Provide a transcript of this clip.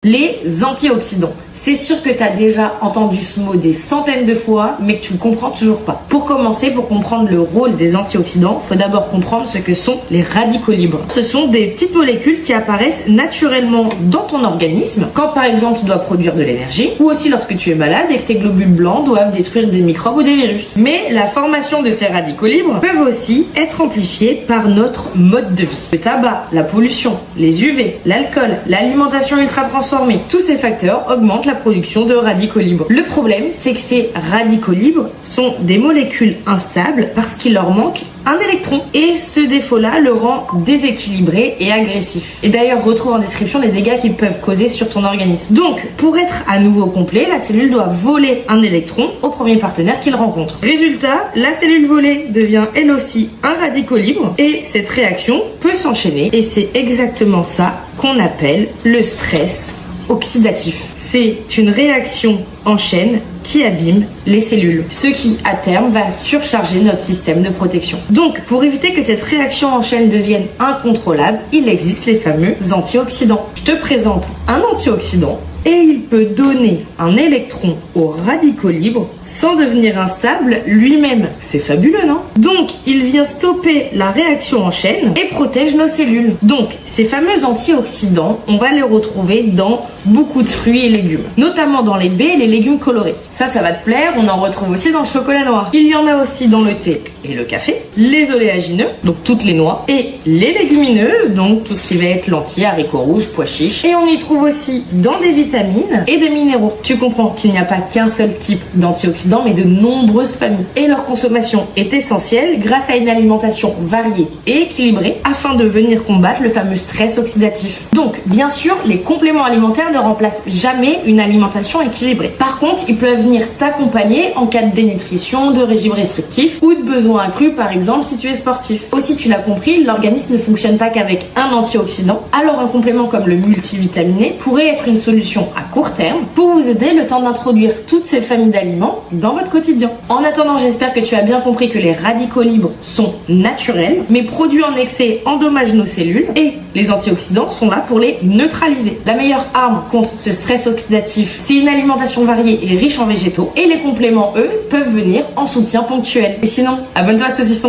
Les antioxydants. C'est sûr que tu as déjà entendu ce mot des centaines de fois, mais que tu ne comprends toujours pas. Pour commencer, pour comprendre le rôle des antioxydants, il faut d'abord comprendre ce que sont les radicaux libres. Ce sont des petites molécules qui apparaissent naturellement dans ton organisme, quand par exemple tu dois produire de l'énergie, ou aussi lorsque tu es malade et que tes globules blancs doivent détruire des microbes ou des virus. Mais la formation de ces radicaux libres peuvent aussi être amplifiés par notre mode de vie. Le tabac, la pollution, les UV, l'alcool, l'alimentation ultra transformée, tous ces facteurs augmentent la production de radicaux libres. Le problème, c'est que ces radicaux libres sont des molécules instables parce qu'il leur manque un électron. Et ce défaut-là le rend déséquilibré et agressif. Et d'ailleurs, retrouve en description les dégâts qu'ils peuvent causer sur ton organisme. Donc, pour être à nouveau complet, la cellule doit voler un électron au premier partenaire qu'il rencontre. Résultat, la cellule volée devient elle aussi un radicaux libre et cette réaction peut s'enchaîner. Et c'est exactement ça qu'on appelle le stress oxydatif. C'est une réaction en chaîne qui abîme les cellules, ce qui à terme va surcharger notre système de protection. Donc pour éviter que cette réaction en chaîne devienne incontrôlable, il existe les fameux antioxydants. Je te présente un antioxydant et il peut donner un électron aux radicaux libres sans devenir instable lui-même. C'est fabuleux, non? Donc, il vient stopper la réaction en chaîne et protège nos cellules. Donc, ces fameux antioxydants, on va les retrouver dans beaucoup de fruits et légumes, notamment dans les baies et les légumes colorés. Ça va te plaire, on en retrouve aussi dans le chocolat noir. Il y en a aussi dans le thé et le café, les oléagineux, donc toutes les noix, et les légumineuses, donc tout ce qui va être lentilles, haricots rouges, pois chiches. Et on y trouve aussi dans des vitamines et des minéraux. Tu comprends qu'il n'y a pas qu'un seul type d'antioxydants, mais de nombreuses familles. Et leur consommation est essentielle grâce à une alimentation variée et équilibrée afin de venir combattre le fameux stress oxydatif. Donc, bien sûr, les compléments alimentaires ne remplacent jamais une alimentation équilibrée. Par contre, ils peuvent venir t'accompagner en cas de dénutrition, de régime restrictif ou de besoin accru, par exemple si tu es sportif. Aussi, tu l'as compris, l'organisme ne fonctionne pas qu'avec un antioxydant. Alors un complément comme le multivitaminé pourrait être une solution à court terme pour vous aider le temps d'introduire toutes ces familles d'aliments dans votre quotidien. En attendant, j'espère que tu as bien compris que les radicaux libres sont naturels, mais produits en excès endommagent nos cellules et les antioxydants sont là pour les neutraliser. La meilleure arme contre ce stress oxydatif, c'est une alimentation variée et riche en végétaux, et les compléments, eux, peuvent venir en soutien ponctuel. Et sinon, abonne-toi à Saucisson.